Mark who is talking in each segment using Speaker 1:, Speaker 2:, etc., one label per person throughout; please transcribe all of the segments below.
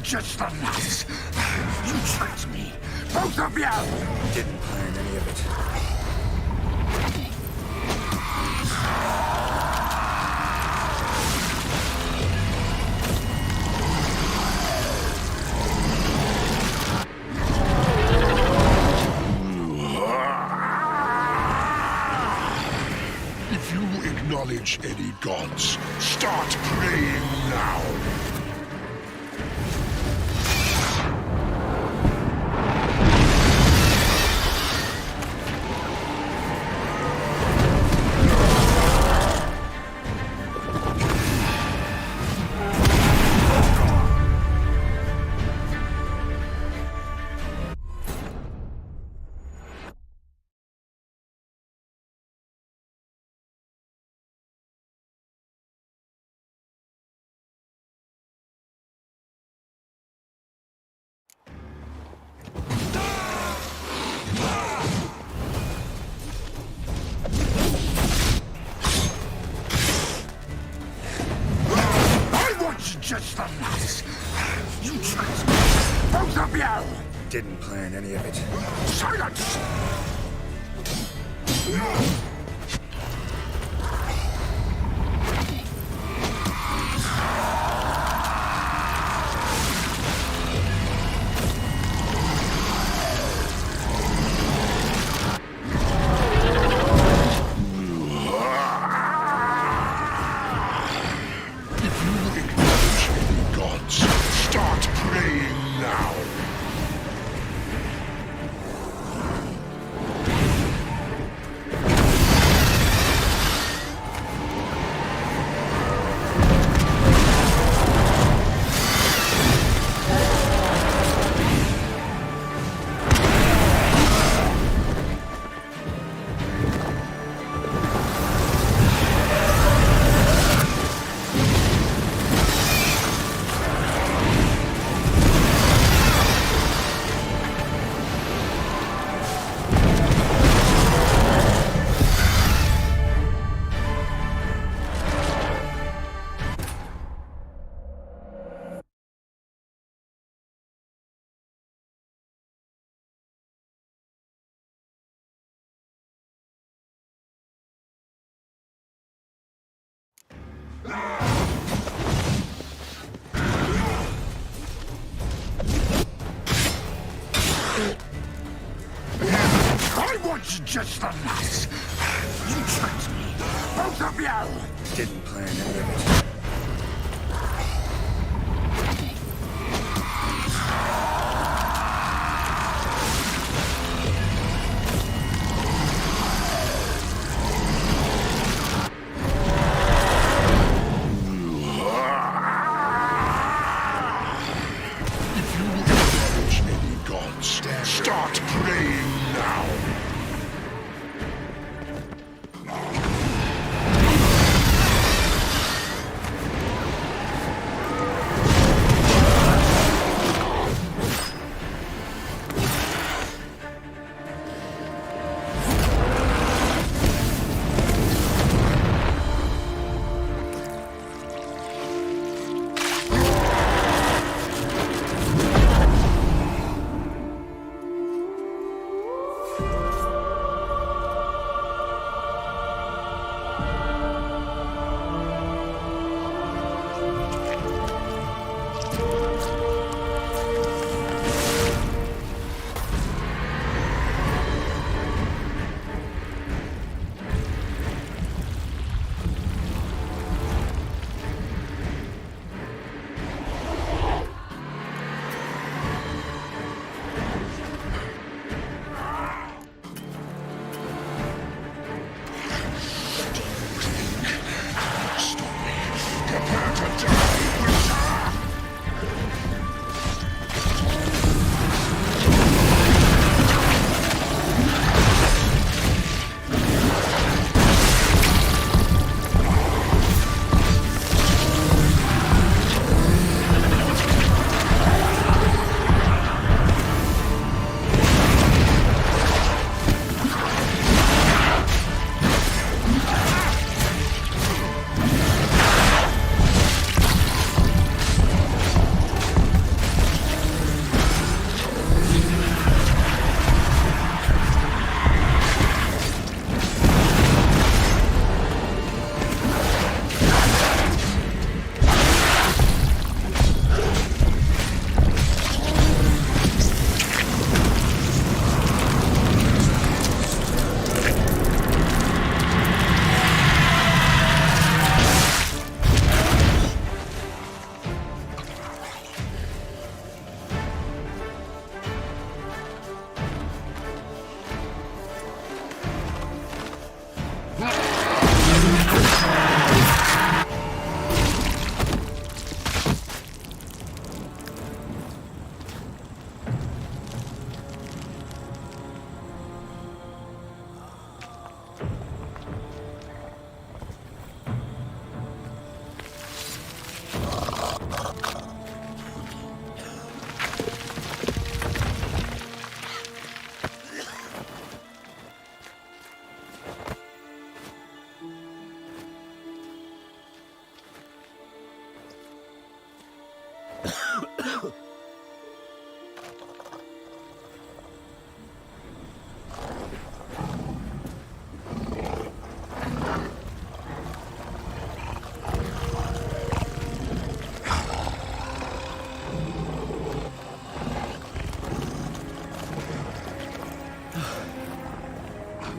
Speaker 1: just the nuts. You tricked me. Both of you!
Speaker 2: Didn't plan any of it.
Speaker 1: If you acknowledge any gods, start praying now. Just the nuts. You tricked me. Both of you!
Speaker 2: Didn't plan any of it.
Speaker 1: Silence! Start praying now. I want just the nuts. You tricked me. Both of you!
Speaker 2: Didn't plan any of it.
Speaker 1: Start praying now.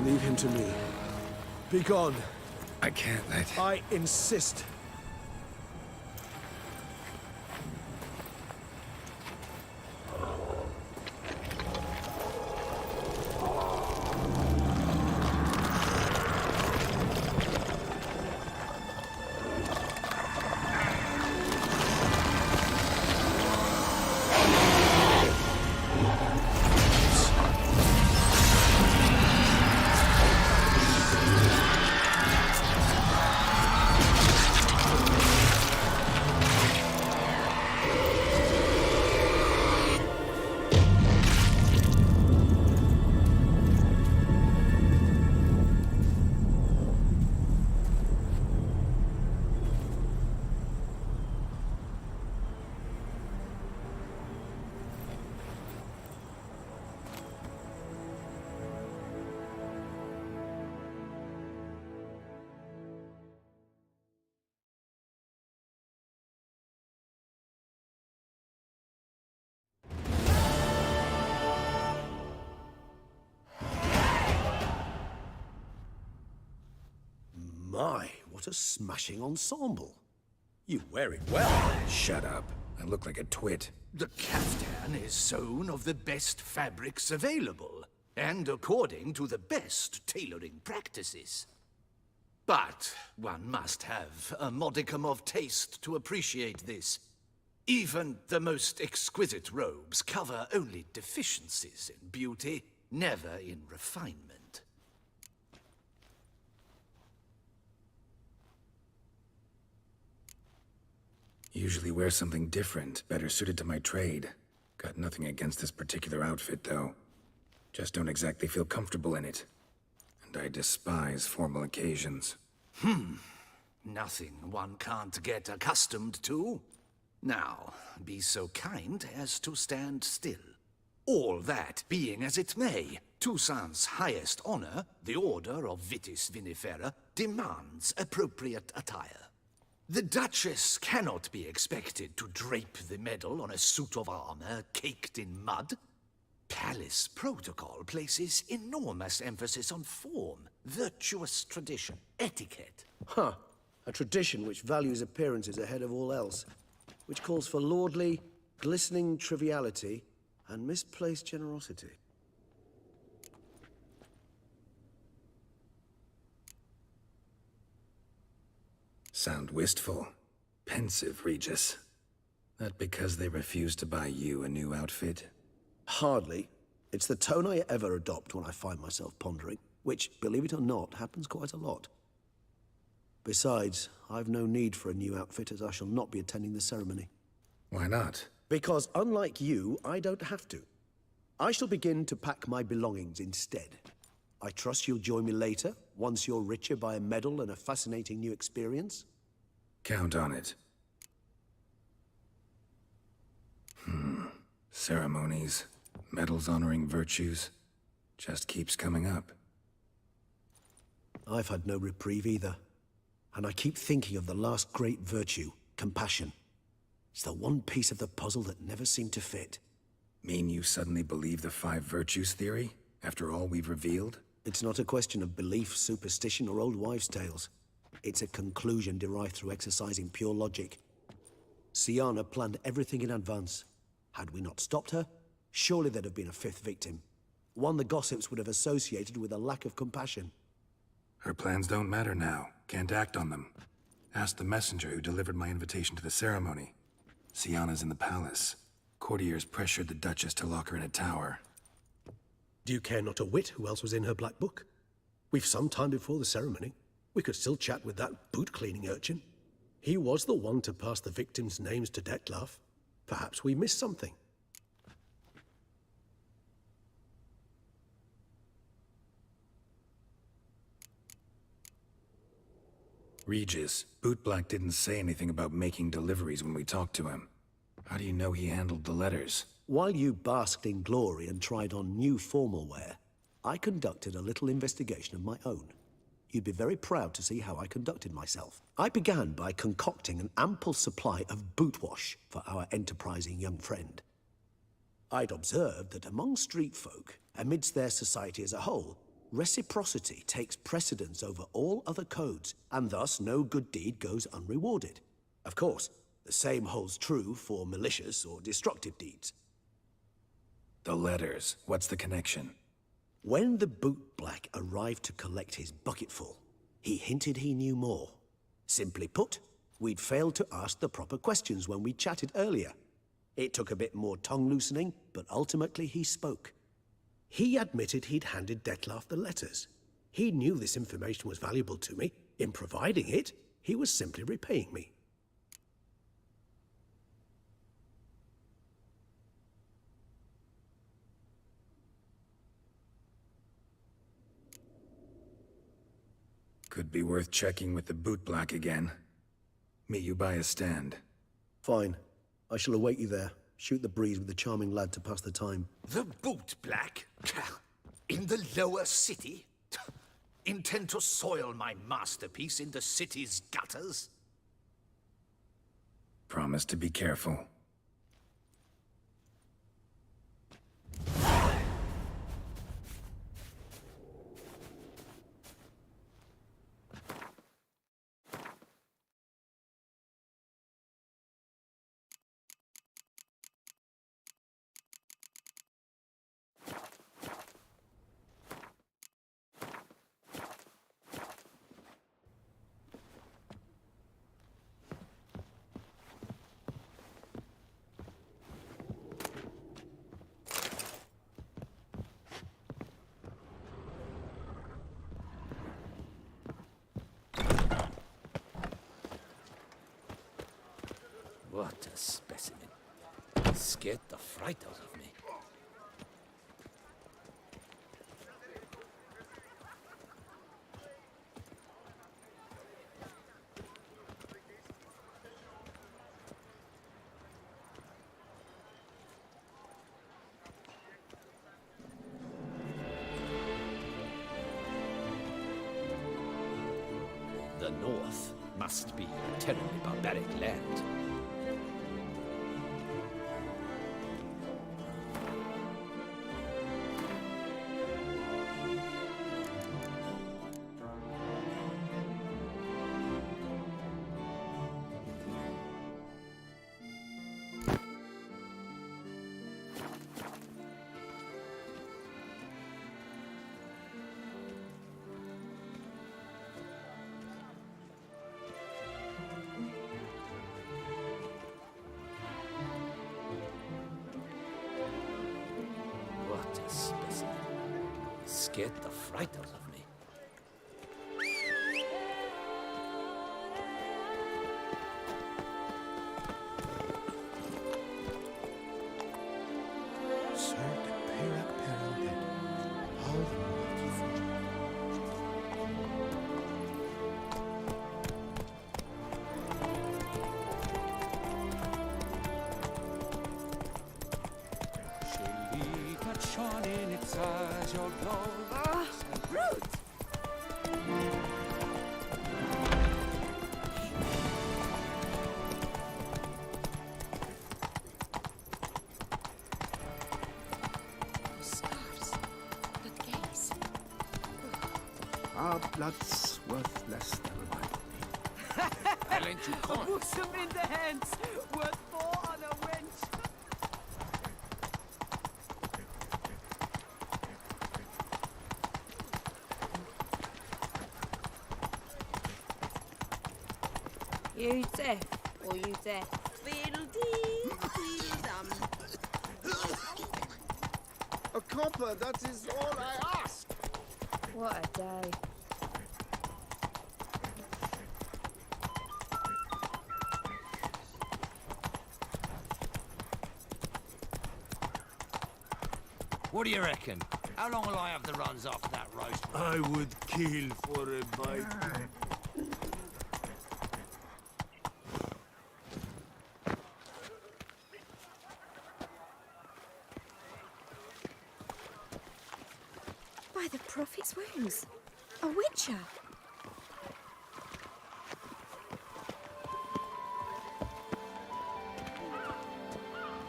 Speaker 3: Leave him to me. Be gone.
Speaker 2: I can't let...
Speaker 3: I insist. My, what a smashing ensemble. You wear it well.
Speaker 2: Shut up. I look like a twit.
Speaker 1: The caftan is sewn of the best fabrics available, and according to the best tailoring practices. But one must have a modicum of taste to appreciate this. Even the most exquisite robes cover only deficiencies in beauty, never in refinement.
Speaker 2: Usually wear something different, better suited to my trade. Got nothing against this particular outfit, though. Just don't exactly feel comfortable in it. And I despise formal occasions.
Speaker 1: Nothing one can't get accustomed to. Now, be so kind as to stand still. All that being as it may, Toussaint's highest honor, the Order of Vitis Vinifera, demands appropriate attire. The Duchess cannot be expected to drape the medal on a suit of armor caked in mud. Palace protocol places enormous emphasis on form, virtuous tradition, etiquette.
Speaker 3: Huh. A tradition which values appearances ahead of all else. Which calls for lordly, glistening triviality and misplaced generosity.
Speaker 2: Sound wistful. Pensive, Regis. That because they refuse to buy you a new outfit?
Speaker 3: Hardly. It's the tone I ever adopt when I find myself pondering, which, believe it or not, happens quite a lot. Besides, I've no need for a new outfit as I shall not be attending the ceremony.
Speaker 2: Why not?
Speaker 3: Because unlike you, I don't have to. I shall begin to pack my belongings instead. I trust you'll join me later, once you're richer by a medal and a fascinating new experience?
Speaker 2: Count on it. Ceremonies, medals honoring virtues, just keeps coming up.
Speaker 3: I've had no reprieve either. And I keep thinking of the last great virtue, compassion. It's the one piece of the puzzle that never seemed to fit.
Speaker 2: Mean you suddenly believe the 5 virtues theory, after all we've revealed?
Speaker 3: It's not a question of belief, superstition, or old wives' tales. It's a conclusion derived through exercising pure logic. Siana planned everything in advance. Had we not stopped her, surely there'd have been a 5th victim. One the gossips would have associated with a lack of compassion.
Speaker 2: Her plans don't matter now. Can't act on them. Ask the messenger who delivered my invitation to the ceremony. Siana's in the palace. Courtiers pressured the Duchess to lock her in a tower.
Speaker 3: Do you care not a whit who else was in her black book? We've some time before the ceremony. We could still chat with that boot-cleaning urchin. He was the one to pass the victims' names to Dettlaff. Perhaps we missed something.
Speaker 2: Regis, Bootblack didn't say anything about making deliveries when we talked to him. How do you know he handled the letters?
Speaker 3: While you basked in glory and tried on new formal wear, I conducted a little investigation of my own. You'd be very proud to see how I conducted myself. I began by concocting an ample supply of boot wash for our enterprising young friend. I'd observed that among street folk, amidst their society as a whole, reciprocity takes precedence over all other codes, and thus no good deed goes unrewarded. Of course, the same holds true for malicious or destructive deeds.
Speaker 2: The letters. What's the connection?
Speaker 3: When the boot black arrived to collect his bucketful, he hinted he knew more. Simply put, we'd failed to ask the proper questions when we chatted earlier. It took a bit more tongue-loosening, but ultimately he spoke. He admitted he'd handed Dettlaff the letters. He knew this information was valuable to me. In providing it, he was simply repaying me.
Speaker 2: Could be worth checking with the boot black again. Meet you by a stand.
Speaker 3: Fine. I shall await you there. Shoot the breeze with the charming lad to pass the time.
Speaker 1: The boot black? In the lower city? Intend to soil my masterpiece in the city's gutters?
Speaker 2: Promise to be careful.
Speaker 1: What a specimen. Scared the fright out of me. The North must be a terribly barbaric land. What a specimen. Scared the fright out of me.
Speaker 4: Our blood's worth less than a life.
Speaker 1: I lent you coin.
Speaker 5: Bosom in the hands, worth 4 on a wench.
Speaker 6: You deaf or you deaf?
Speaker 5: Fiddle-dee, fiddle-dum.
Speaker 4: A copper, that is all I ask.
Speaker 6: What a day.
Speaker 7: What do you reckon? How long will I have the runs after that roast?
Speaker 4: I would kill for a bite.
Speaker 6: Sounds. A witcher.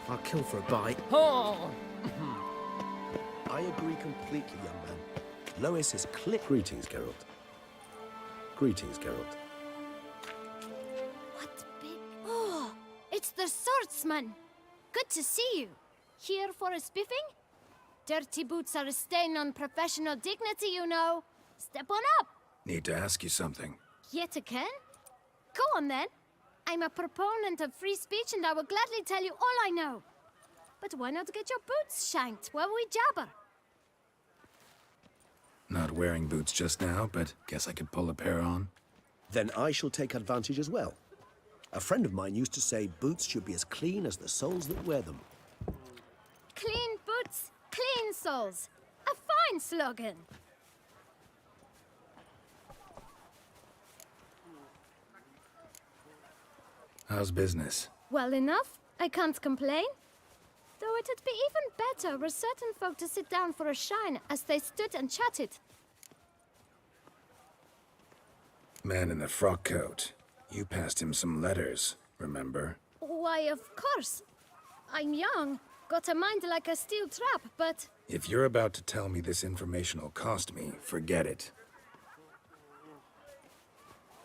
Speaker 3: I'll kill for a bite.
Speaker 7: Oh!
Speaker 3: I agree completely, young man. Lois is click. Greetings, Geralt. Greetings, Geralt.
Speaker 8: What big... Oh, it's the swordsman. Good to see you. Here for a spiffing? Dirty boots are a stain on professional dignity, you know. Step on up.
Speaker 2: Need to ask you something.
Speaker 8: Yet again? Go on then. I'm a proponent of free speech and I will gladly tell you all I know. But why not get your boots shanked while we jabber?
Speaker 2: Not wearing boots just now, but guess I could pull a pair on.
Speaker 3: Then I shall take advantage as well. A friend of mine used to say boots should be as clean as the soles that wear them.
Speaker 8: Clean boots, clean soles. A fine slogan.
Speaker 2: How's business?
Speaker 8: Well enough. I can't complain. Though it'd be even better were certain folk to sit down for a shine as they stood and chatted.
Speaker 2: Man in the frock coat. You passed him some letters, remember?
Speaker 8: Why, of course. I'm young, got a mind like a steel trap, but...
Speaker 2: If you're about to tell me this information will cost me, forget it.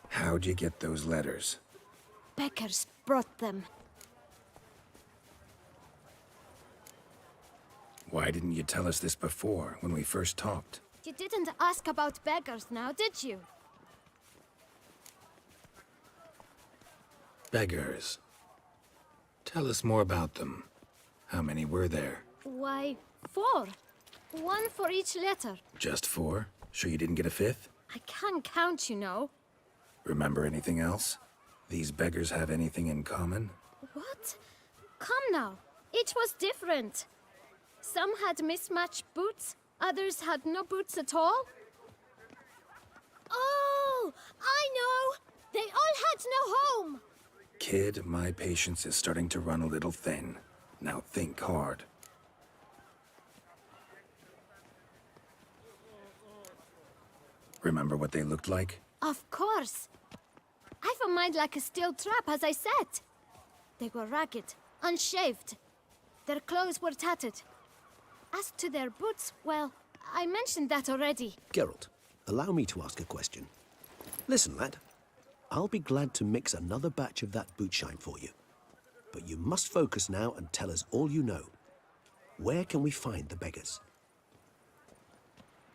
Speaker 2: How'd you get those letters?
Speaker 8: Beggars brought them.
Speaker 2: Why didn't you tell us this before, when we first talked?
Speaker 8: You didn't ask about beggars now, did you?
Speaker 2: Beggars. Tell us more about them. How many were there?
Speaker 8: Why, 4. 1 for each letter.
Speaker 2: Just 4? Sure you didn't get a 5th?
Speaker 8: I can't count, you know.
Speaker 2: Remember anything else? These beggars have anything in common?
Speaker 8: What? Come now. Each was different. Some had mismatched boots, others had no boots at all. Oh, I know! They all had no home!
Speaker 2: Kid, my patience is starting to run a little thin. Now think hard. Remember what they looked like?
Speaker 8: Of course. I've a mind like a steel trap, as I said. They were ragged, unshaved. Their clothes were tattered. As to their boots, well, I mentioned that already.
Speaker 3: Geralt, allow me to ask a question. Listen, lad. I'll be glad to mix another batch of that boot shine for you. But you must focus now and tell us all you know. Where can we find the beggars?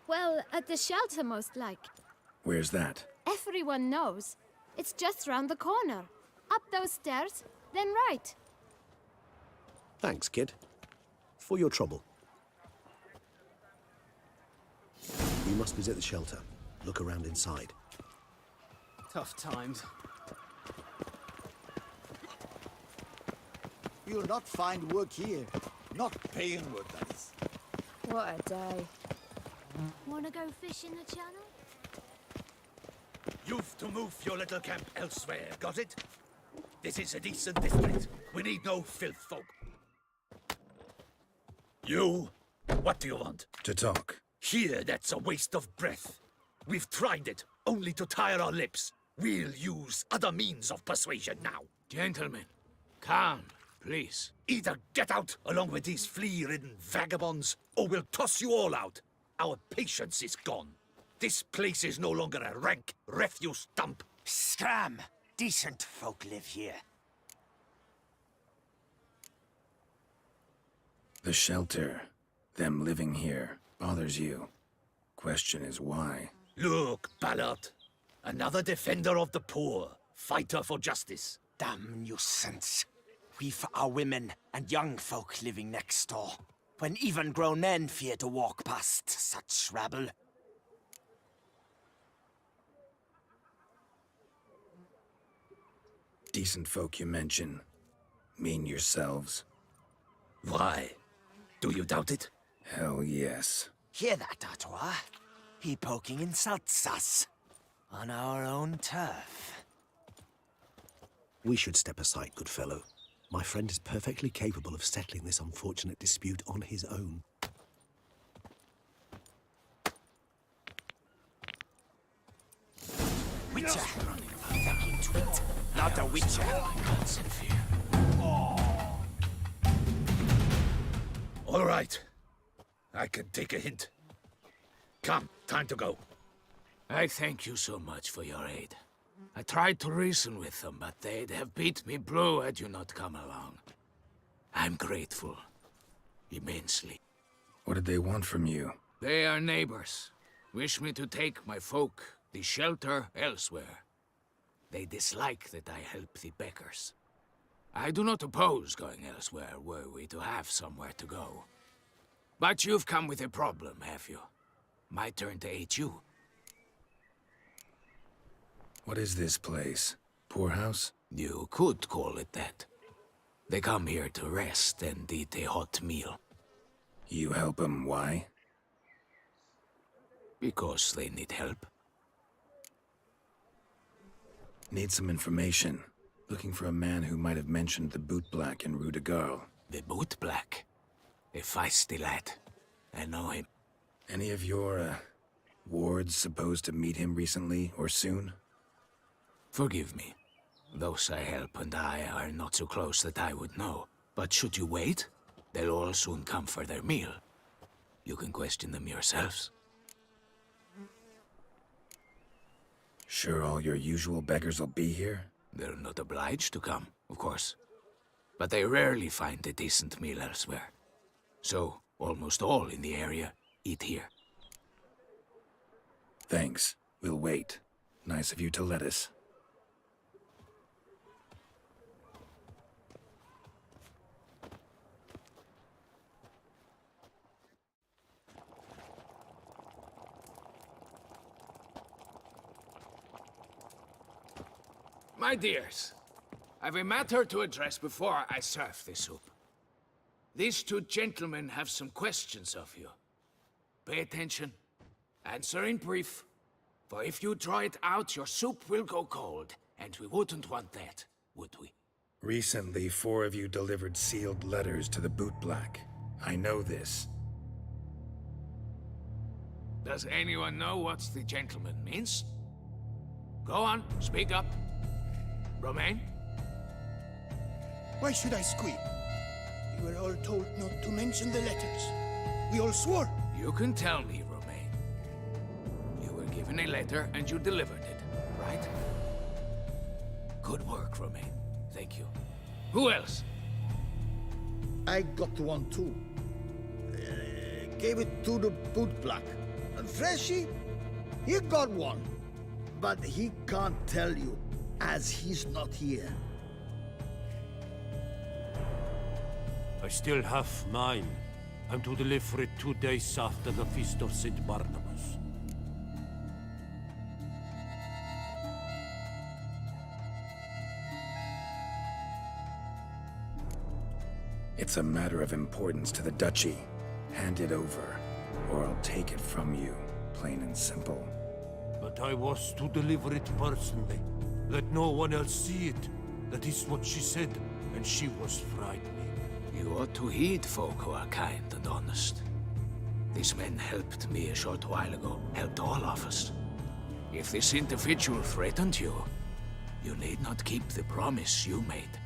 Speaker 8: Well, at the shelter, most like.
Speaker 2: Where's that?
Speaker 8: Everyone knows. It's just round the corner. Up those stairs, then right.
Speaker 3: Thanks, kid. For your trouble. We must visit the shelter. Look around inside.
Speaker 9: Tough times.
Speaker 4: You'll not find work here. Not paying work, that is.
Speaker 6: What a day.
Speaker 8: Wanna go fish in the channel?
Speaker 1: You've to move your little camp elsewhere, got it? This is a decent district. We need no filth folk. You? What do you want?
Speaker 2: To talk.
Speaker 1: Here, that's a waste of breath. We've tried it, only to tire our lips. We'll use other means of persuasion now.
Speaker 7: Gentlemen, calm, please.
Speaker 1: Either get out along with these flea-ridden vagabonds, or we'll toss you all out. Our patience is gone. This place is no longer a rank refuse dump.
Speaker 7: Scram! Decent folk live here.
Speaker 2: The shelter, them living here, bothers you. Question is why?
Speaker 1: Look, Ballard. Another defender of the poor. Fighter for justice.
Speaker 7: Damn nuisance. We've our women and young folk living next door, when even grown men fear to walk past such rabble.
Speaker 2: Decent folk you mention. Mean yourselves.
Speaker 1: Why? Do you doubt it?
Speaker 2: Hell yes.
Speaker 7: Hear that, Artois? He poking insults us. On our own turf.
Speaker 3: We should step aside, good fellow. My friend is perfectly capable of settling this unfortunate dispute on his own.
Speaker 7: Witcher. Fucking twit. Not a witcher.
Speaker 1: All right. I can take a hint. Come, time to go.
Speaker 10: I thank you so much for your aid. I tried to reason with them, but they'd have beat me blue had you not come along. I'm grateful. Immensely.
Speaker 2: What did they want from you?
Speaker 10: They are neighbors. Wish me to take my folk, the shelter, elsewhere. They dislike that I help the beggars. I do not oppose going elsewhere, were we to have somewhere to go. But you've come with a problem, have you? My turn to aid you.
Speaker 2: What is this place? Poorhouse?
Speaker 10: You could call it that. They come here to rest and eat a hot meal.
Speaker 2: You help them, why?
Speaker 10: Because they need help.
Speaker 2: Need some information. Looking for a man who might have mentioned the Boot Black in Rue de Garl.
Speaker 10: The Boot Black? A feisty lad. I know him.
Speaker 2: Any of your, wards supposed to meet him recently or soon?
Speaker 10: Forgive me. Those I help and I are not so close that I would know. But should you wait, they'll all soon come for their meal. You can question them yourselves.
Speaker 2: Sure all your usual beggars will be here?
Speaker 10: They're not obliged to come, of course. But they rarely find a decent meal elsewhere. So, almost all in the area eat here.
Speaker 2: Thanks. We'll wait. Nice of you to let us.
Speaker 10: My dears, I've a matter to address before I serve the soup. These two gentlemen have some questions of you. Pay attention. Answer in brief. For if you draw it out, your soup will go cold. And we wouldn't want that, would we?
Speaker 2: Recently, 4 of you delivered sealed letters to the Boot Black. I know this.
Speaker 10: Does anyone know what the gentleman means? Go on, speak up. Romain?
Speaker 11: Why should I squeal? We were all told not to mention the letters. We all swore.
Speaker 10: You can tell me, Romain. You were given a letter and you delivered it, right? Good work, Romain. Thank you. Who else?
Speaker 4: I got one too. Gave it to the Boot Black. And Freshy, he got one. But he can't tell you, as he's not here.
Speaker 12: I still have mine. I'm to deliver it 2 days after the Feast of St. Barnabas.
Speaker 2: It's a matter of importance to the Duchy. Hand it over, or I'll take it from you, plain and simple.
Speaker 12: But I was to deliver it personally. Let no one else see it. That is what she said, and she was frightening.
Speaker 10: You ought to heed folk who are kind and honest. These men helped me a short while ago, helped all of us. If this individual threatened you, you need not keep the promise you made.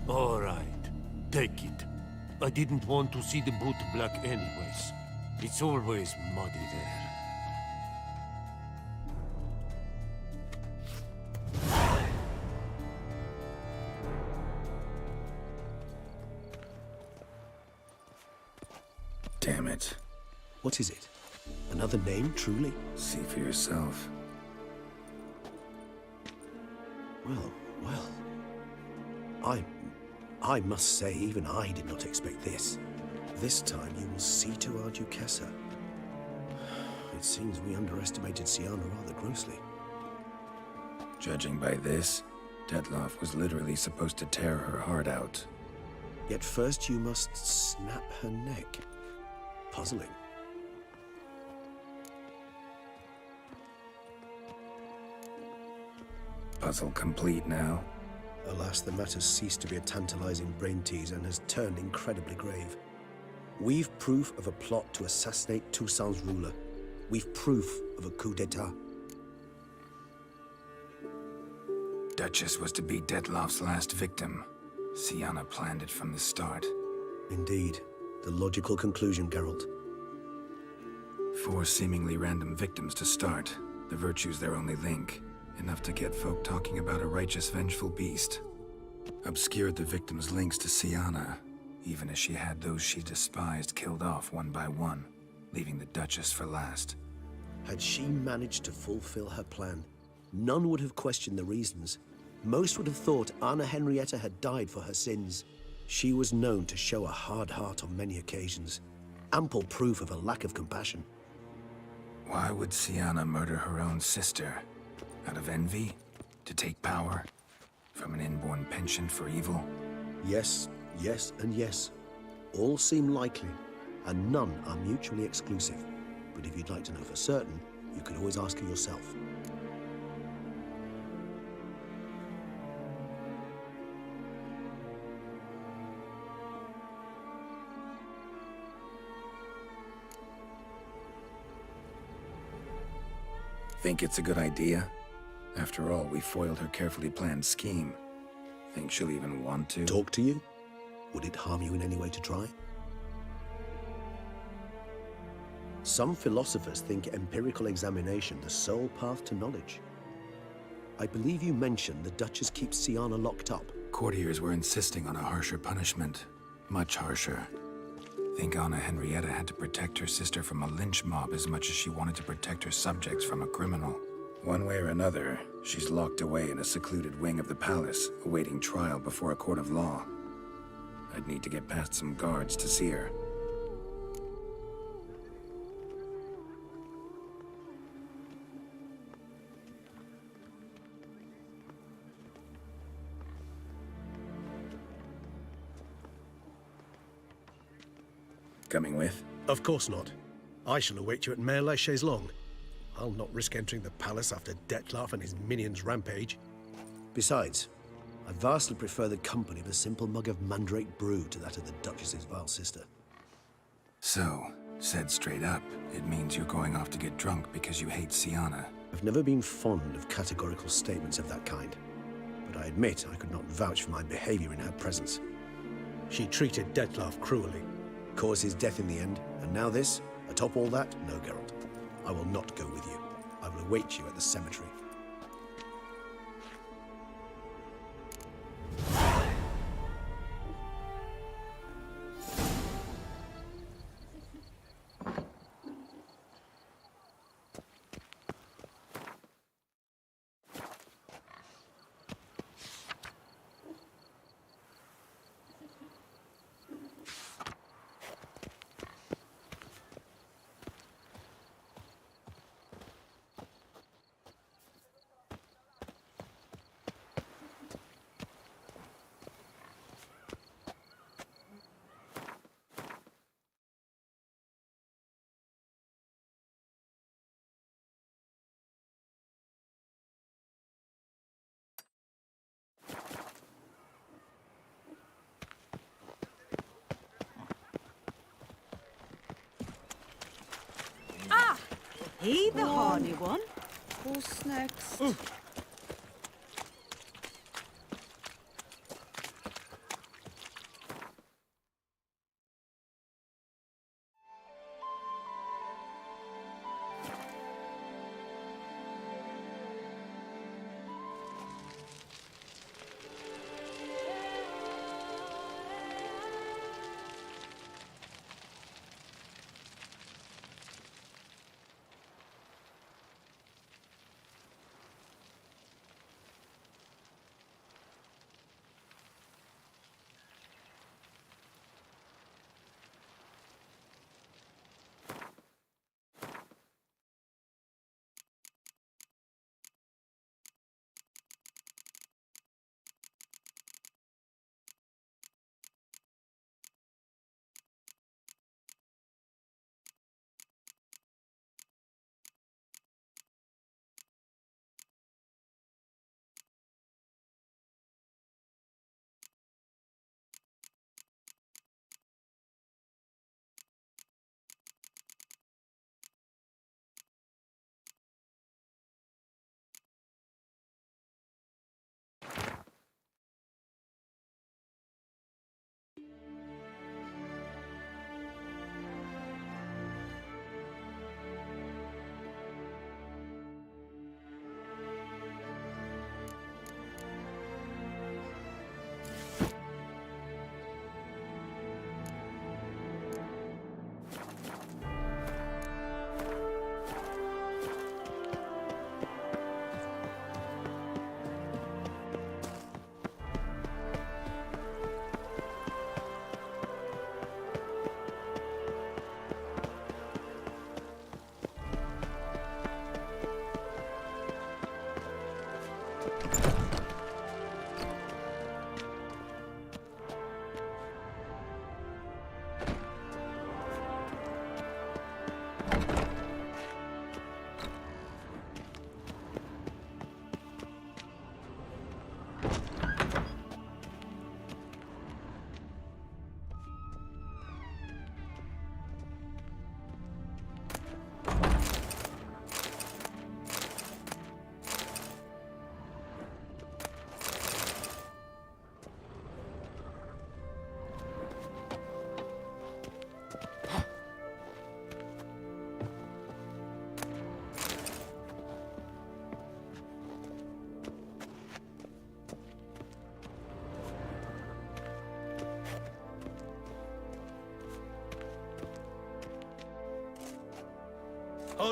Speaker 12: All right, take it. I didn't want to see the Boot Black anyways. It's always muddy there.
Speaker 2: Damn it.
Speaker 3: What is it? Another name, truly?
Speaker 2: See for yourself.
Speaker 3: Well. I must say, even I did not expect this. This time you will see to our Duchessa. It seems we underestimated Siana rather grossly.
Speaker 2: Judging by this, Detloff was literally supposed to tear her heart out.
Speaker 3: Yet first you must snap her neck. Puzzling.
Speaker 2: Puzzle complete now.
Speaker 3: Alas, the matter's ceased to be a tantalizing brain tease and has turned incredibly grave. We've proof of a plot to assassinate Toussaint's ruler. We've proof of a coup d'etat.
Speaker 2: Duchess was to be Dettlaff's last victim. Sienna planned it from the start.
Speaker 3: Indeed. The logical conclusion, Geralt.
Speaker 2: 4 seemingly random victims to start. The virtue's their only link. Enough to get folk talking about a righteous, vengeful beast. Obscured the victims' links to Sienna, even as she had those she despised killed off one by one, leaving the Duchess for last.
Speaker 3: Had she managed to fulfill her plan, none would have questioned the reasons. Most would have thought Anna Henrietta had died for her sins. She was known to show a hard heart on many occasions. Ample proof of a lack of compassion.
Speaker 2: Why would Sienna murder her own sister? Out of envy? To take power? From an inborn penchant for evil?
Speaker 3: Yes, yes, and yes. All seem likely, and none are mutually exclusive. But if you'd like to know for certain, you could always ask her yourself.
Speaker 2: Think it's a good idea? After all, we foiled her carefully planned scheme. Think she'll even want to?
Speaker 3: Talk to you? Would it harm you in any way to try? Some philosophers think empirical examination the sole path to knowledge. I believe you mentioned the Duchess keeps Sienna locked up.
Speaker 2: Courtiers were insisting on a harsher punishment. Much harsher. Think Anna Henrietta had to protect her sister from a lynch mob as much as she wanted to protect her subjects from a criminal. One way or another, she's locked away in a secluded wing of the palace, awaiting trial before a court of law. I'd need to get past some guards to see her. Coming with?
Speaker 11: Of course not. I shall await you at Mare la Chaise-Longue. I'll not risk entering the palace after Dettlaff and his minions rampage.
Speaker 3: Besides, I vastly prefer the company of a simple mug of mandrake brew to that of the Duchess's vile sister.
Speaker 2: So, said straight up, it means you're going off to get drunk because you hate Sienna.
Speaker 3: I've never been fond of categorical statements of that kind, but I admit I could not vouch for my behavior in her presence.
Speaker 11: She treated Dettlaff cruelly.
Speaker 3: Caused his death in the end, and now this? Atop all that? No, Geralt. I will not go with you. I will await you at the cemetery.
Speaker 5: He the hardy one. Who's next?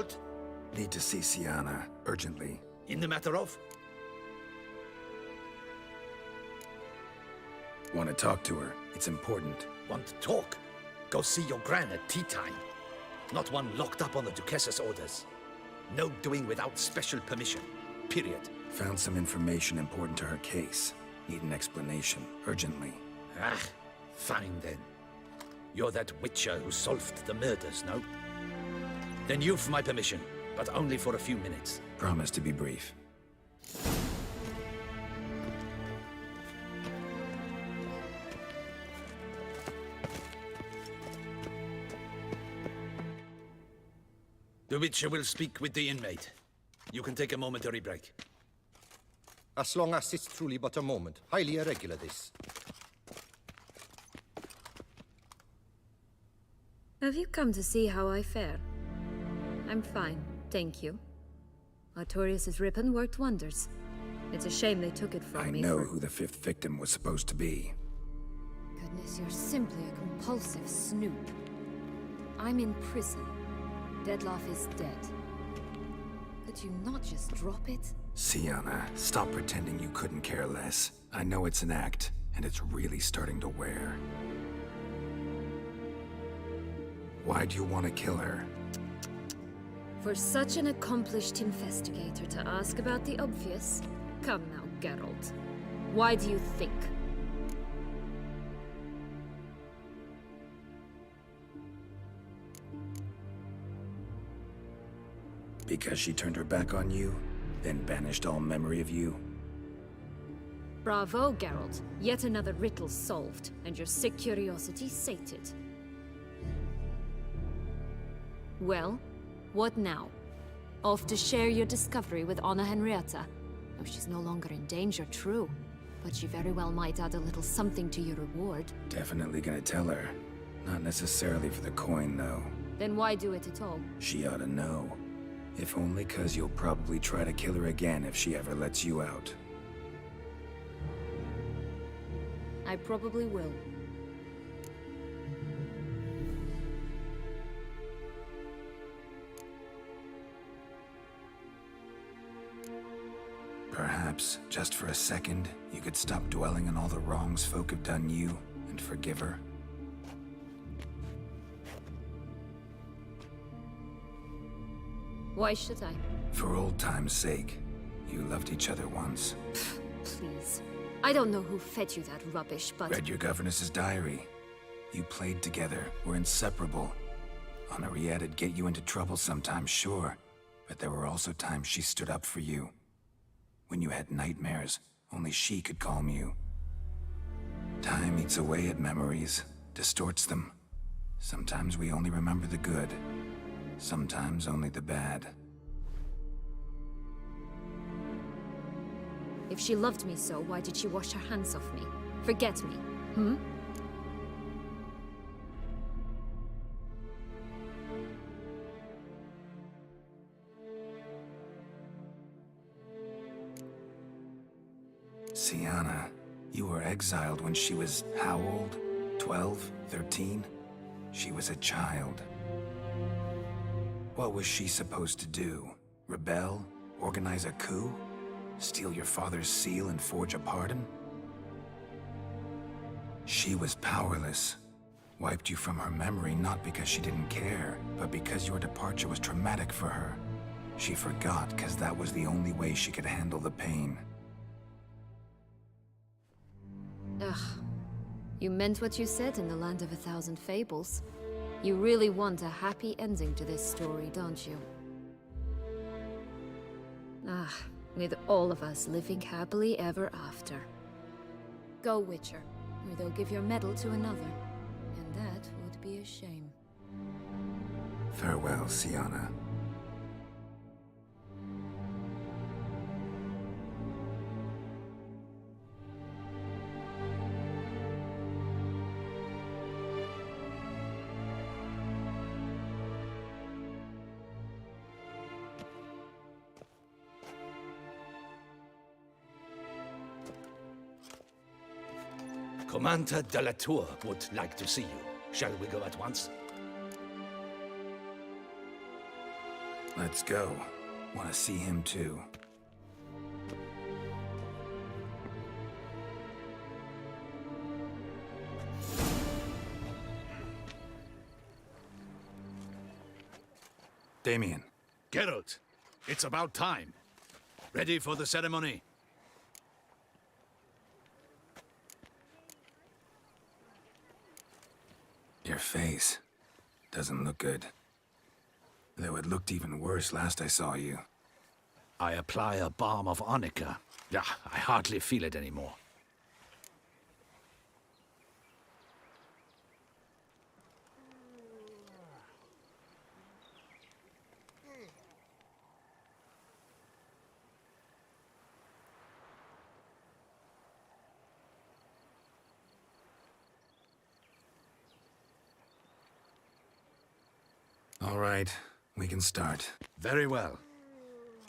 Speaker 4: Geralt?
Speaker 2: Need to see Siana, urgently.
Speaker 1: In the matter of?
Speaker 2: Want to talk to her. It's important.
Speaker 1: Want to talk? Go see your gran at tea time. Not one locked up on the Duchess's orders. No doing without special permission. Period.
Speaker 2: Found some information important to her case. Need an explanation, urgently.
Speaker 1: Ah, fine then. You're that witcher who solved the murders, no? Then you've my permission, but only for a few minutes.
Speaker 2: Promise to be brief.
Speaker 1: The Witcher will speak with the inmate. You can take a momentary break.
Speaker 13: As long as it's truly but a moment. Highly irregular, this.
Speaker 6: Have you come to see how I fare? I'm fine, thank you. Artorius' ribbon worked wonders. It's a shame they took it from me.
Speaker 2: I know who the 5th victim was supposed to be.
Speaker 6: Goodness, you're simply a compulsive snoop. I'm in prison. Dettlaff is dead. Could you not just drop it?
Speaker 2: Siana, stop pretending you couldn't care less. I know it's an act, and it's really starting to wear. Why do you want to kill her?
Speaker 6: For such an accomplished investigator to ask about the obvious? Come now, Geralt. Why do you think?
Speaker 2: Because she turned her back on you, then banished all memory of you?
Speaker 6: Bravo, Geralt. Yet another riddle solved, and your sick curiosity sated. Well, what now? Off to share your discovery with Anna Henrietta? Oh, she's no longer in danger, true. But she very well might add a little something to your reward.
Speaker 2: Definitely gonna tell her. Not necessarily for the coin, though.
Speaker 6: Then why do it at all?
Speaker 2: She ought to know. If only 'cause you'll probably try to kill her again if she ever lets you out.
Speaker 6: I probably will.
Speaker 2: Perhaps, just for a second, you could stop dwelling on all the wrongs folk have done you and forgive her.
Speaker 6: Why should I?
Speaker 2: For old time's sake. You loved each other once.
Speaker 6: Please. I don't know who fed you that rubbish, but...
Speaker 2: Read your governess's diary. You played together, were inseparable. Henriette'd get you into trouble sometimes, sure. But there were also times she stood up for you. When you had nightmares, only she could calm you. Time eats away at memories, distorts them. Sometimes we only remember the good. Sometimes only the bad.
Speaker 6: If she loved me so, why did she wash her hands off me? Forget me, hmm?
Speaker 2: Siana, you were exiled when she was how old? 12? 13? She was a child. What was she supposed to do? Rebel? Organize a coup? Steal your father's seal and forge a pardon? She was powerless. Wiped you from her memory not because she didn't care, but because your departure was traumatic for her. She forgot because that was the only way she could handle the pain.
Speaker 6: Ugh. You meant what you said in the Land of a Thousand Fables. You really want a happy ending to this story, don't you? Ah, with all of us living happily ever after. Go, Witcher, or they'll give your medal to another. And that would be a shame.
Speaker 2: Farewell, Siana.
Speaker 1: Commander de la Tour would like to see you. Shall we go at once?
Speaker 2: Let's go. Want to see him too. Damien.
Speaker 1: Geralt, it's about time. Ready for the ceremony?
Speaker 2: Your face doesn't look good. Though it looked even worse last I saw you.
Speaker 1: I apply a balm of arnica. Yeah, I hardly feel it anymore.
Speaker 2: All right, we can start.
Speaker 1: Very well.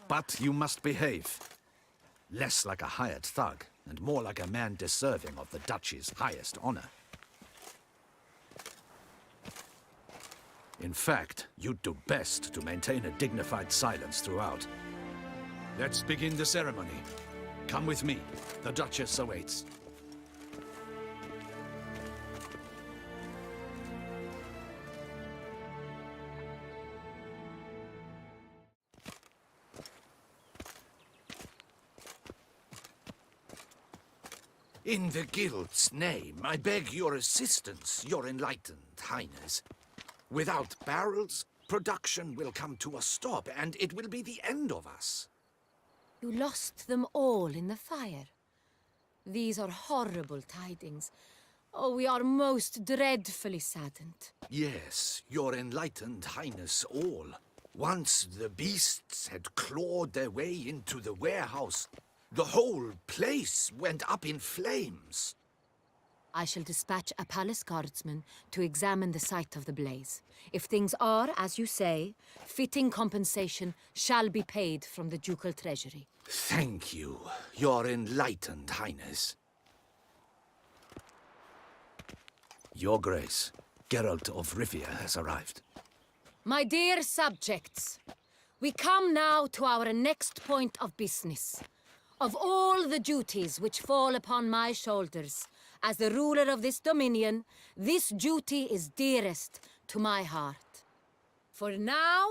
Speaker 1: But you must behave. Less like a hired thug, and more like a man deserving of the Duchy's highest honor. In fact, you'd do best to maintain a dignified silence throughout. Let's begin the ceremony. Come with me. The Duchess awaits. In the Guild's name, I beg your assistance, your enlightened highness. Without barrels, production will come to a stop, and it will be the end of us.
Speaker 6: You lost them all in the fire. These are horrible tidings. Oh, we are most dreadfully saddened.
Speaker 1: Yes, your enlightened highness all. Once the beasts had clawed their way into the warehouse, the whole place went up in flames.
Speaker 6: I shall dispatch a palace guardsman to examine the site of the blaze. If things are, as you say, fitting compensation shall be paid from the ducal treasury.
Speaker 1: Thank you, your enlightened highness. Your Grace, Geralt of Rivia has arrived.
Speaker 6: My dear subjects, we come now to our next point of business. Of all the duties which fall upon my shoulders, as the ruler of this dominion, this duty is dearest to my heart. For now,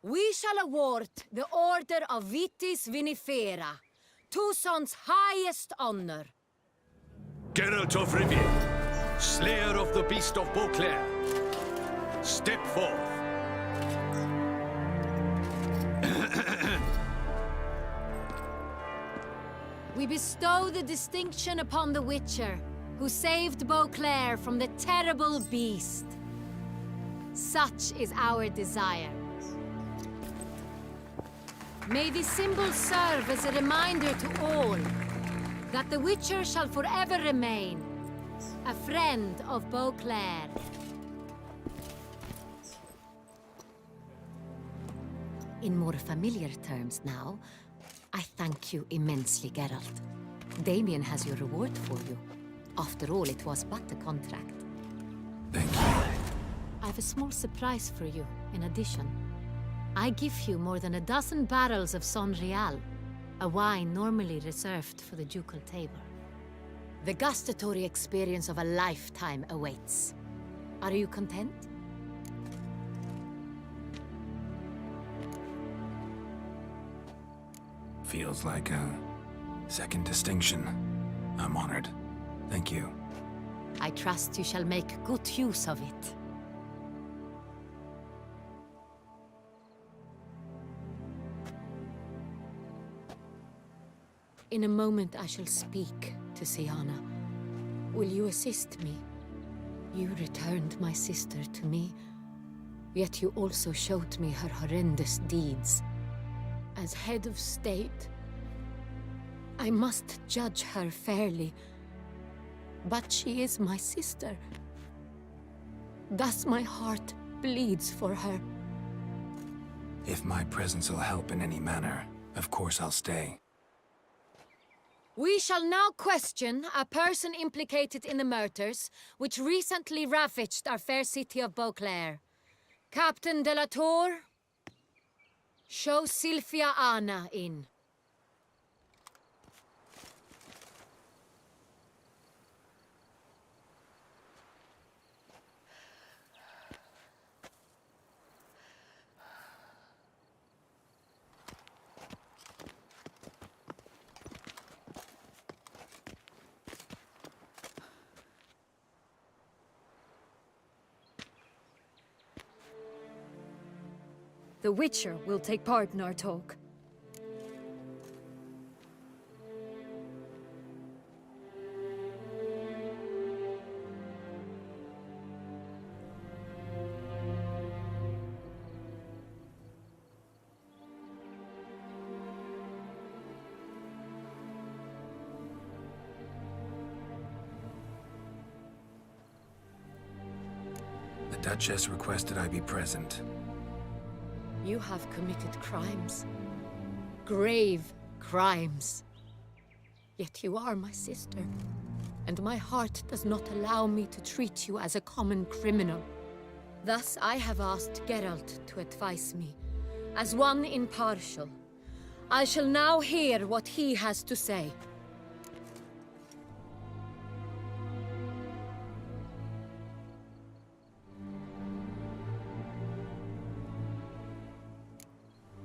Speaker 6: we shall award the Order of Vitis Vinifera, Tucson's highest honor.
Speaker 1: Geralt of Rivia, slayer of the beast of Beauclair, step forth.
Speaker 6: We bestow the distinction upon the Witcher, who saved Beauclair from the terrible beast. Such is our desire. May this symbol serve as a reminder to all that the Witcher shall forever remain a friend of Beauclair. In more familiar terms now, I thank you immensely, Geralt. Damien has your reward for you. After all, it was but a contract.
Speaker 2: Thank you.
Speaker 6: I have a small surprise for you, in addition. I give you more than a dozen barrels of Son Real, a wine normally reserved for the ducal table. The gustatory experience of a lifetime awaits. Are you content?
Speaker 2: Feels like a second distinction. I'm honored. Thank you.
Speaker 6: I trust you shall make good use of it. In a moment I shall speak to Siana. Will you assist me? You returned my sister to me, yet you also showed me her horrendous deeds. As head of state, I must judge her fairly. But she is my sister. Thus my heart bleeds for her.
Speaker 2: If my presence will help in any manner, of course I'll stay.
Speaker 6: We shall now question a person implicated in the murders which recently ravaged our fair city of Beauclair. Captain de la Tour, Show Sylvia Anna in.
Speaker 14: The Witcher will take part in our talk.
Speaker 2: The Duchess requested I be present.
Speaker 14: You have committed crimes. Grave crimes. Yet you are my sister, and my heart does not allow me to treat you as a common criminal. Thus I have asked Geralt to advise me, as one impartial. I shall now hear what he has to say.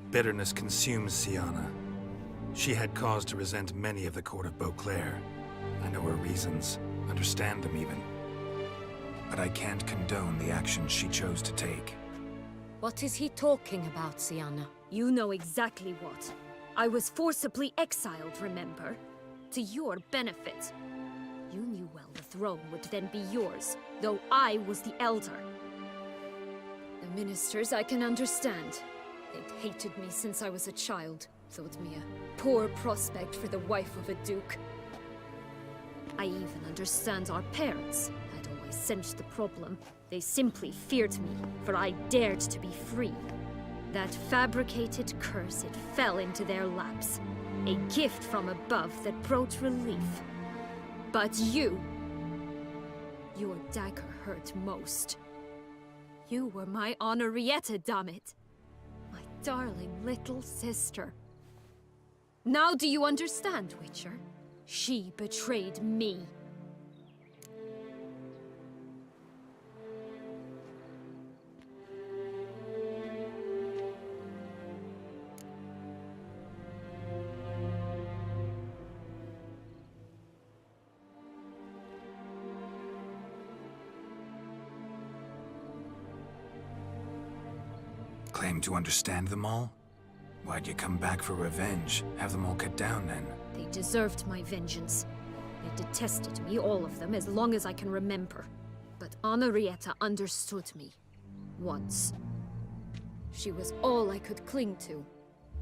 Speaker 2: Bitterness consumes Siana. She had cause to resent many of the court of Beauclair. I know her reasons, understand them even. But I can't condone the actions she chose to take.
Speaker 14: What is he talking about, Siana?
Speaker 6: You know exactly what. I was forcibly exiled, remember? To your benefit. You knew well the throne would then be yours, though I was the elder. The ministers I can understand. They'd hated me since I was a child, thought me a poor prospect for the wife of a duke. I even understand our parents. I'd always sensed the problem. They simply feared me, for I dared to be free. That fabricated curse, it fell into their laps. A gift from above that brought relief. But you... your dagger hurt most. You were my Henrietta, dammit. My darling little sister. Now do you understand, Witcher? She betrayed me.
Speaker 2: Claim to understand them all? Why'd you come back for revenge? Have them all cut down then?
Speaker 6: They deserved my vengeance. They detested me, all of them, as long as I can remember. But Henrietta understood me. Once. She was all I could cling to.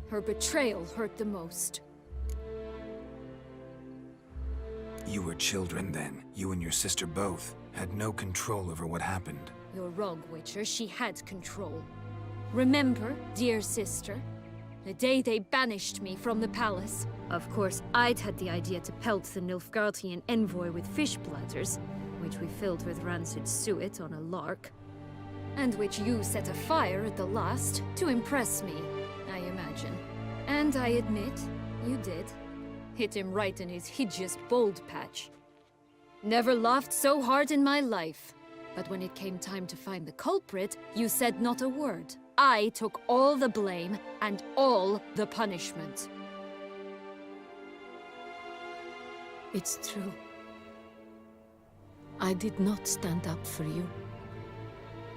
Speaker 6: Her betrayal hurt the most.
Speaker 2: You were children then. You and your sister both had no control over what happened.
Speaker 6: You're wrong, Witcher. She had control. Remember, dear sister? The day they banished me from the palace. Of course, I'd had the idea to pelt the Nilfgaardian envoy with fish bladders, which we filled with rancid suet on a lark. And which you set afire at the last, to impress me, I imagine. And I admit, you did. Hit him right in his hideous bald patch. Never laughed so hard in my life. But when it came time to find the culprit, you said not a word. I took all the blame and all the punishment.
Speaker 14: It's true. I did not stand up for you.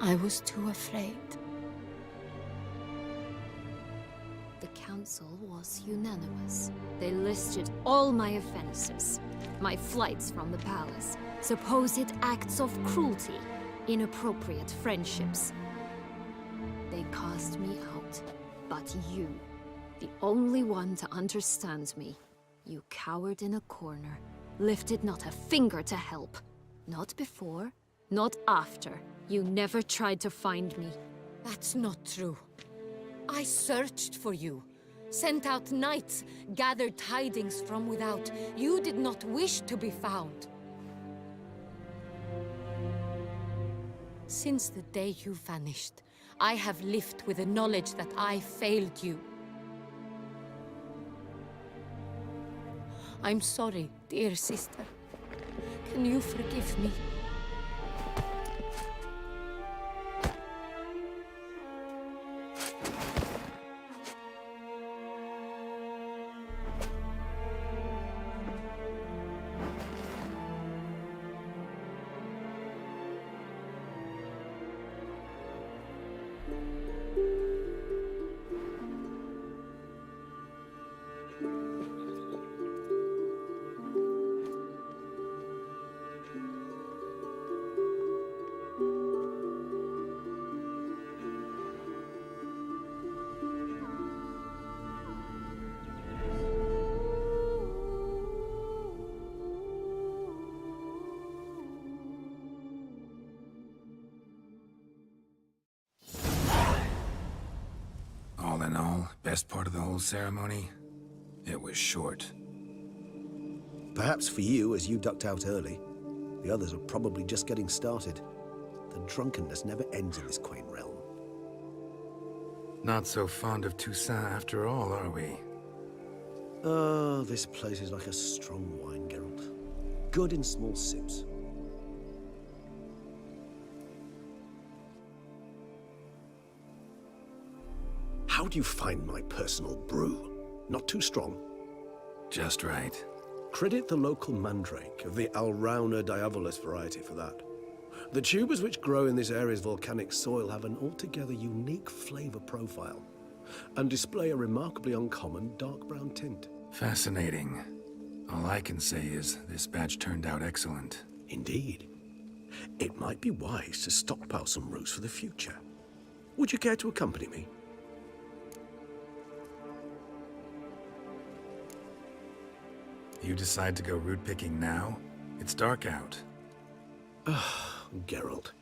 Speaker 14: I was too afraid.
Speaker 6: The council was unanimous. They listed all my offenses. My flights from the palace, supposed acts of cruelty, inappropriate friendships. They cast me out. But you, the only one to understand me, you cowered in a corner, lifted not a finger to help. Not before, not after. You never tried to find me.
Speaker 14: That's not true. I searched for you, sent out knights, gathered tidings from without. You did not wish to be found. Since the day you vanished, I have lived with the knowledge that I failed you. I'm sorry, dear sister. Can you forgive me?
Speaker 2: All in all, best part of the whole ceremony? It was short.
Speaker 3: Perhaps for you, as you ducked out early. The others are probably just getting started. The drunkenness never ends in this quaint realm.
Speaker 2: Not so fond of Toussaint after all, are we?
Speaker 3: Oh, this place is like a strong wine, Geralt. Good in small sips. How do you find my personal brew? Not too strong?
Speaker 2: Just right.
Speaker 3: Credit the local mandrake of the Alrauna diabolus variety for that. The tubers which grow in this area's volcanic soil have an altogether unique flavor profile and display a remarkably uncommon dark brown tint.
Speaker 2: Fascinating. All I can say is this batch turned out excellent.
Speaker 3: Indeed. It might be wise to stockpile some roots for the future. Would you care to accompany me?
Speaker 2: You decide to go root picking now? It's dark out.
Speaker 3: Geralt,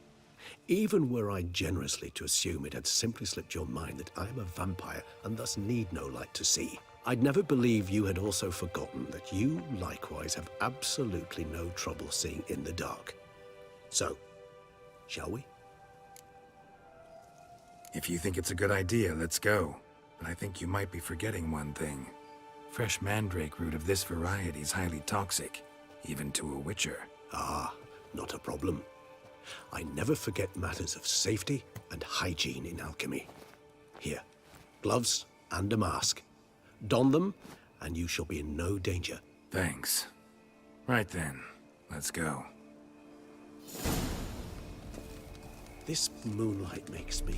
Speaker 3: even were I generously to assume it had simply slipped your mind that I am a vampire and thus need no light to see, I'd never believe you had also forgotten that you likewise have absolutely no trouble seeing in the dark. So, shall we?
Speaker 2: If you think it's a good idea, let's go. But I think you might be forgetting one thing. Fresh mandrake root of this variety is highly toxic, even to a witcher.
Speaker 3: Ah, not a problem. I never forget matters of safety and hygiene in alchemy. Here, gloves and a mask. Don them, and you shall be in no danger.
Speaker 2: Thanks. Right then, let's go.
Speaker 3: This moonlight makes me...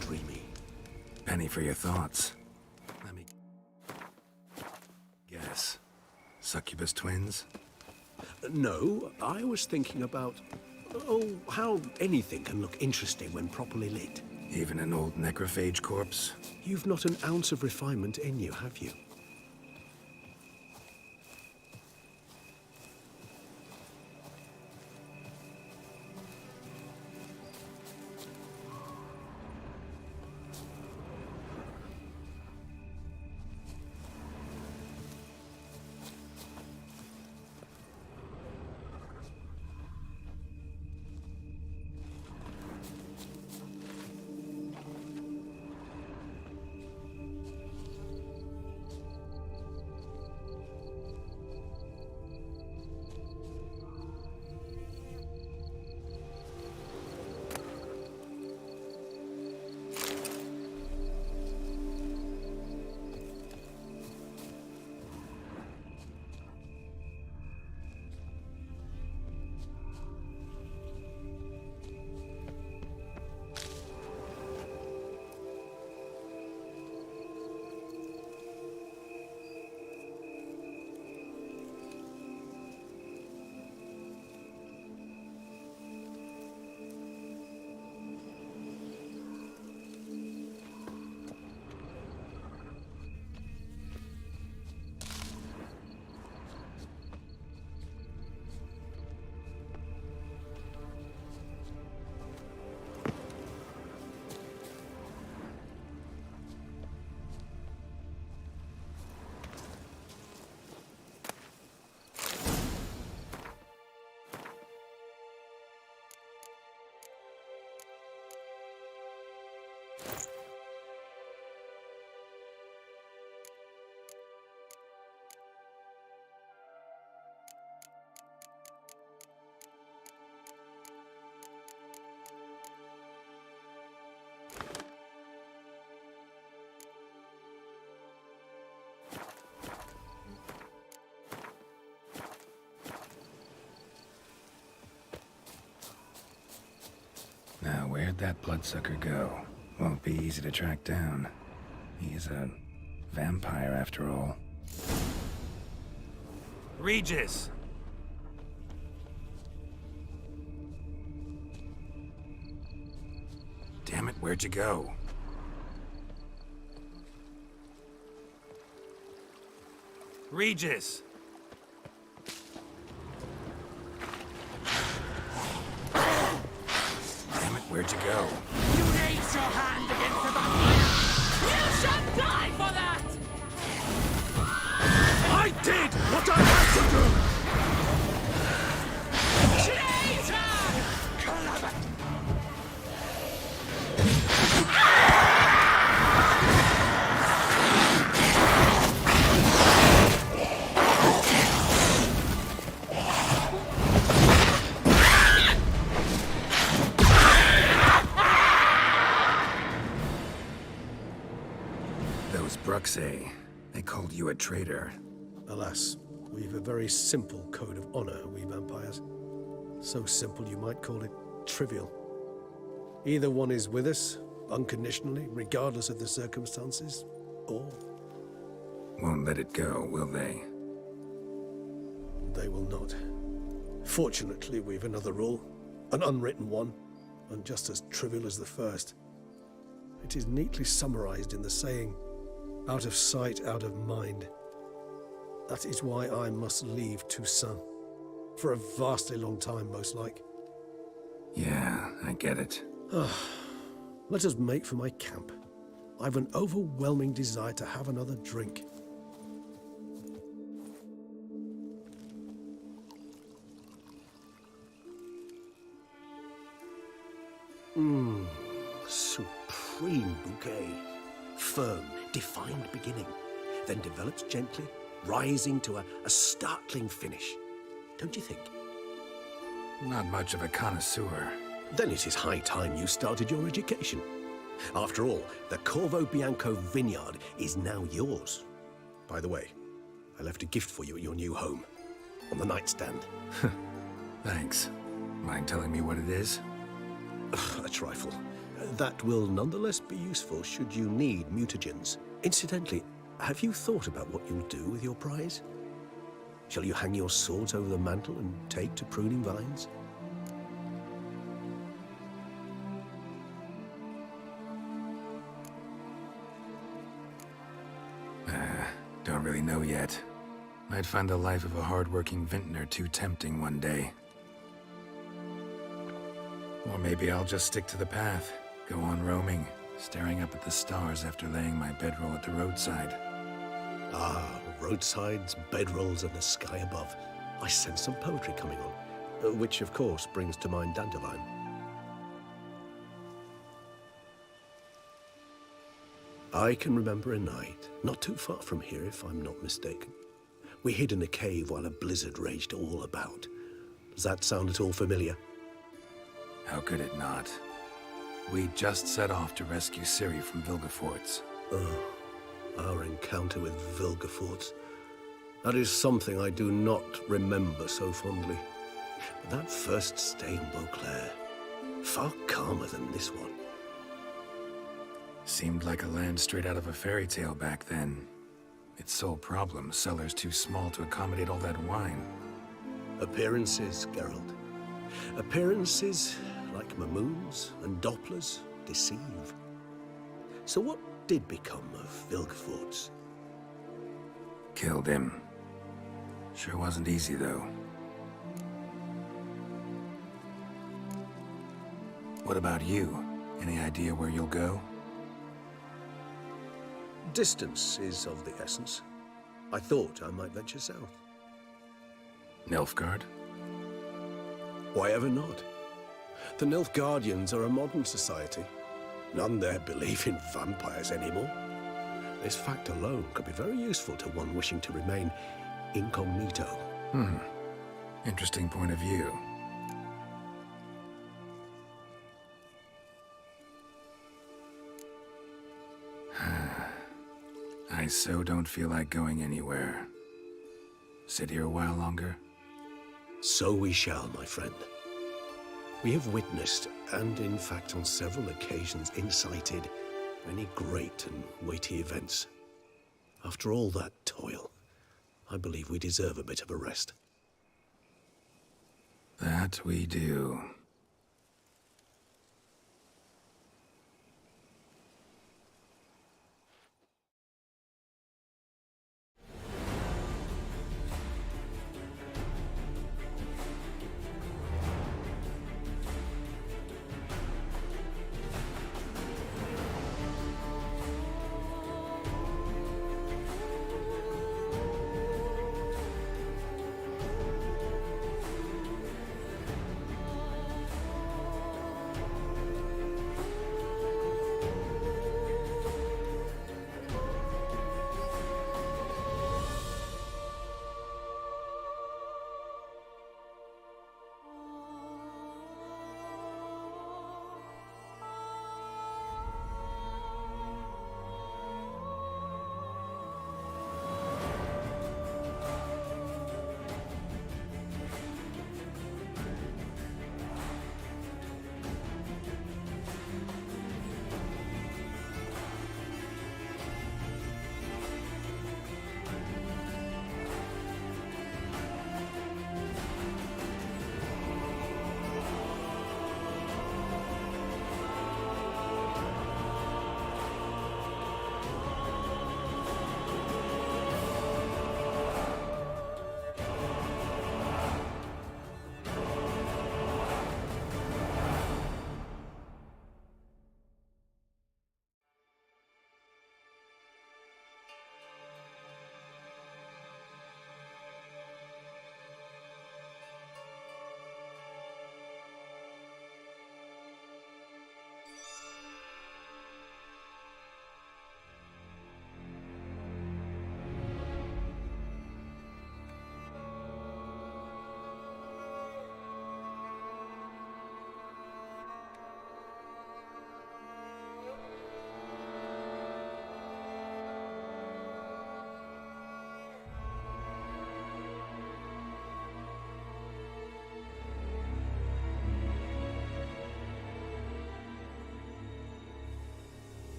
Speaker 3: dreamy.
Speaker 2: Penny for your thoughts. Let me guess. Succubus twins?
Speaker 3: No, I was thinking about... oh, how anything can look interesting when properly lit.
Speaker 2: Even an old necrophage corpse?
Speaker 3: You've not an ounce of refinement in you, have you?
Speaker 2: Where'd that bloodsucker go? Won't be easy to track down. He's a vampire after all.
Speaker 12: Regis!
Speaker 2: Damn it, where'd you go?
Speaker 12: Regis!
Speaker 2: Damn it, where'd you go?
Speaker 5: You raise your hand against the vampire! You shall die for that!
Speaker 11: I did what I had to do!
Speaker 2: Those Bruxay, they called you a traitor.
Speaker 11: Alas, we've a very simple code of honor, we vampires. So simple you might call it trivial. Either one is with us, unconditionally, regardless of the circumstances, or...
Speaker 2: Won't let it go, will they?
Speaker 11: They will not. Fortunately, we've another rule, an unwritten one, and just as trivial as the first. It is neatly summarized in the saying, out of sight, out of mind. That is why I must leave Toussaint. For a vastly long time, most like.
Speaker 2: Yeah, I get it.
Speaker 11: Let us make for my camp. I've an overwhelming desire to have another drink. Supreme bouquet. Firm, defined beginning, then develops gently, rising to a startling finish. Don't you think?
Speaker 2: Not much of a connoisseur.
Speaker 3: Then it is high time you started your education. After all, the Corvo Bianco vineyard is now yours. By the way, I left a gift for you at your new home, on the nightstand.
Speaker 2: Thanks. Mind telling me what it is?
Speaker 3: A trifle. That will nonetheless be useful should you need mutagens. Incidentally, have you thought about what you'll do with your prize? Shall you hang your swords over the mantle and take to pruning vines?
Speaker 2: Don't really know yet. Might find the life of a hard-working vintner too tempting one day. Or maybe I'll just stick to the path, go on roaming, staring up at the stars after laying my bedroll at the roadside.
Speaker 3: Ah, roadsides, bedrolls, and the sky above. I sense some poetry coming on, which of course brings to mind Dandelion. I can remember a night, not too far from here if I'm not mistaken. We hid in a cave while a blizzard raged all about. Does that sound at all familiar?
Speaker 2: How could it not? We just set off to rescue Ciri from Vilgefortz.
Speaker 3: Oh, our encounter with Vilgefortz. That is something I do not remember so fondly. But that first stay in Beauclair, far calmer than this one.
Speaker 2: Seemed like a land straight out of a fairy tale back then. Its sole problem, cellars too small to accommodate all that wine.
Speaker 3: Appearances, Geralt. Appearances, like Mamoons and Dopplers, deceive. So what did become of Vilgefortz?
Speaker 2: Killed him. Sure wasn't easy, though. What about you? Any idea where you'll go?
Speaker 3: Distance is of the essence. I thought I might venture south.
Speaker 2: Nilfgaard?
Speaker 3: Why ever not? The Nilfgaardians are a modern society. None there believe in vampires anymore. This fact alone could be very useful to one wishing to remain incognito.
Speaker 2: Interesting point of view. I so don't feel like going anywhere. Sit here a while longer?
Speaker 3: So we shall, my friend. We have witnessed, and in fact on several occasions incited, many great and weighty events. After all that toil, I believe we deserve a bit of a rest.
Speaker 2: That we do.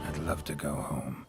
Speaker 2: I'd love to go home.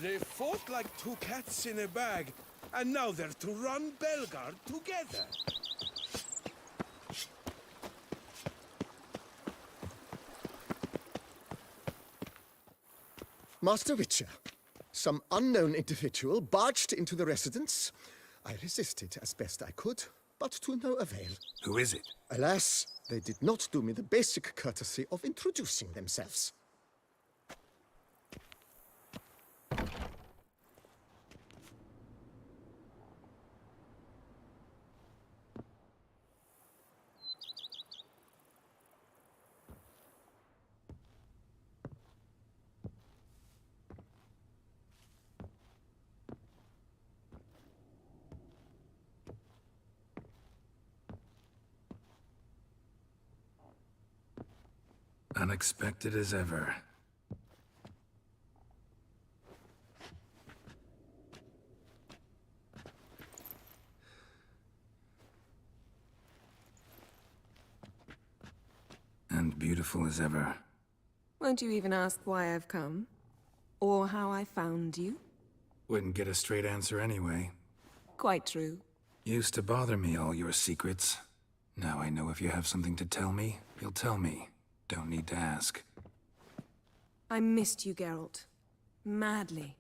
Speaker 12: They fought like two cats in a bag, and now they're to run Belgard together.
Speaker 15: Master Witcher, some unknown individual barged into the residence. I resisted as best I could, but to no avail.
Speaker 2: Who is it?
Speaker 15: Alas, they did not do me the basic courtesy of introducing themselves.
Speaker 2: Unexpected as ever. And beautiful as ever.
Speaker 16: Won't you even ask why I've come? Or how I found you?
Speaker 2: Wouldn't get a straight answer anyway.
Speaker 16: Quite true.
Speaker 2: Used to bother me, all your secrets. Now I know if you have something to tell me, you'll tell me. Don't need to ask.
Speaker 16: I missed you, Geralt. Madly.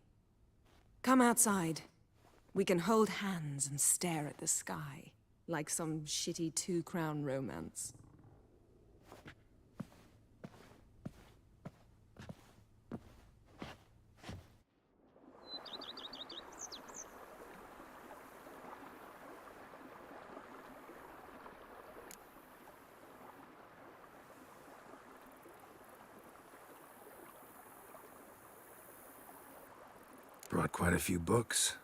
Speaker 16: Come outside. We can hold hands and stare at the sky, like some shitty two-crown romance.
Speaker 2: Brought quite a few books.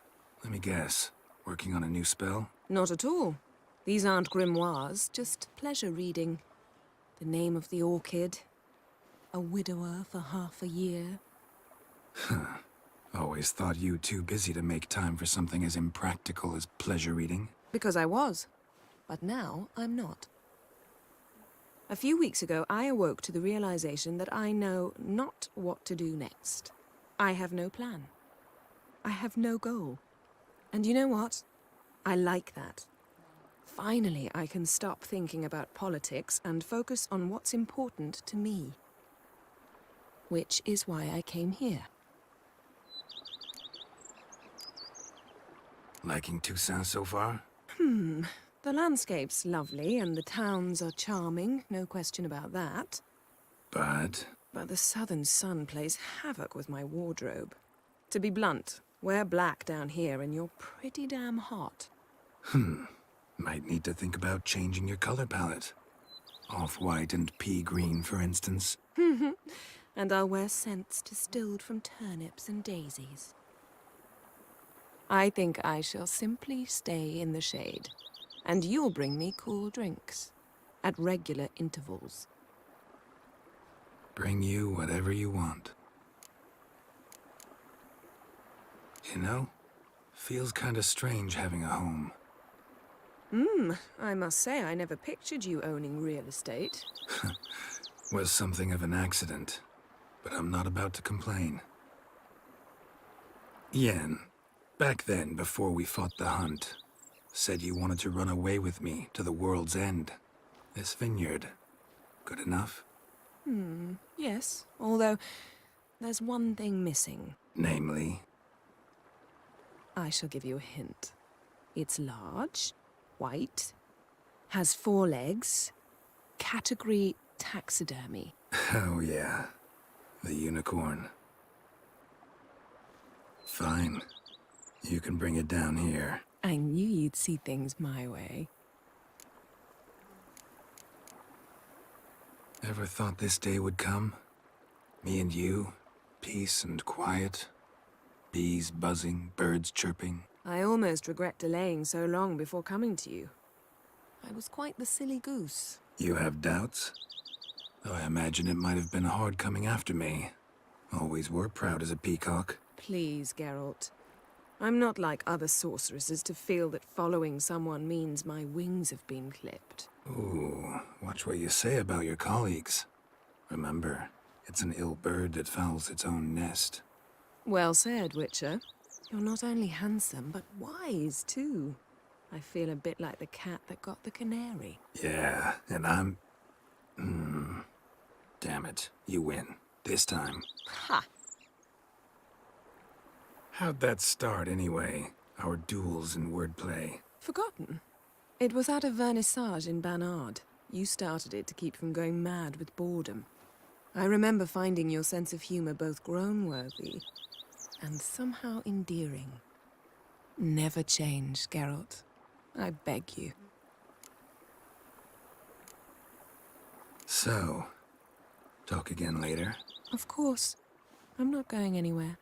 Speaker 2: Let me guess. Working on a new spell?
Speaker 16: Not at all. These aren't grimoires, just pleasure reading. The Name of the Orchid. A widower for half a year.
Speaker 2: Huh. Always thought you too busy to make time for something as impractical as pleasure reading.
Speaker 16: Because I was. But now I'm not. A few weeks ago, I awoke to the realization that I know not what to do next. I have no plan. I have no goal. And you know what? I like that. Finally, I can stop thinking about politics and focus on what's important to me. Which is why I came here.
Speaker 2: Liking Toussaint so far?
Speaker 16: The landscape's lovely and the towns are charming, no question about that.
Speaker 2: But
Speaker 16: the southern sun plays havoc with my wardrobe. To be blunt, wear black down here and you're pretty damn hot.
Speaker 2: Might need to think about changing your color palette. Off-white and pea green, for instance.
Speaker 16: And I'll wear scents distilled from turnips and daisies. I think I shall simply stay in the shade. And you'll bring me cool drinks. At regular intervals.
Speaker 2: Bring you whatever you want. You know, feels kinda strange having a home.
Speaker 16: I must say I never pictured you owning real estate.
Speaker 2: Was something of an accident, but I'm not about to complain. Yen, back then, before we fought the hunt, said you wanted to run away with me to the world's end. This vineyard, good enough?
Speaker 16: Yes, although there's one thing missing.
Speaker 2: Namely?
Speaker 16: I shall give you a hint. It's large, white, has 4 legs, category taxidermy.
Speaker 2: Oh yeah, the unicorn. Fine, you can bring it down here.
Speaker 16: I knew you'd see things my way.
Speaker 2: Ever thought this day would come? Me and you, peace and quiet. Bees buzzing, birds chirping.
Speaker 16: I almost regret delaying so long before coming to you. I was quite the silly goose.
Speaker 2: You have doubts? Though I imagine it might have been hard coming after me. Always were proud as a peacock.
Speaker 16: Please, Geralt. I'm not like other sorceresses to feel that following someone means my wings have been clipped.
Speaker 2: Ooh, watch what you say about your colleagues. Remember, it's an ill bird that fouls its own nest.
Speaker 16: Well said, Witcher. You're not only handsome, but wise, too. I feel a bit like the cat that got the canary.
Speaker 2: Yeah, and I'm... Damn it. You win. This time.
Speaker 16: Ha!
Speaker 2: How'd that start, anyway? Our duels and wordplay.
Speaker 16: Forgotten? It was at a vernissage in Banard. You started it to keep from going mad with boredom. I remember finding your sense of humor both groan-worthy and somehow endearing. Never change, Geralt. I beg you.
Speaker 2: So, talk again later?
Speaker 16: Of course. I'm not going anywhere.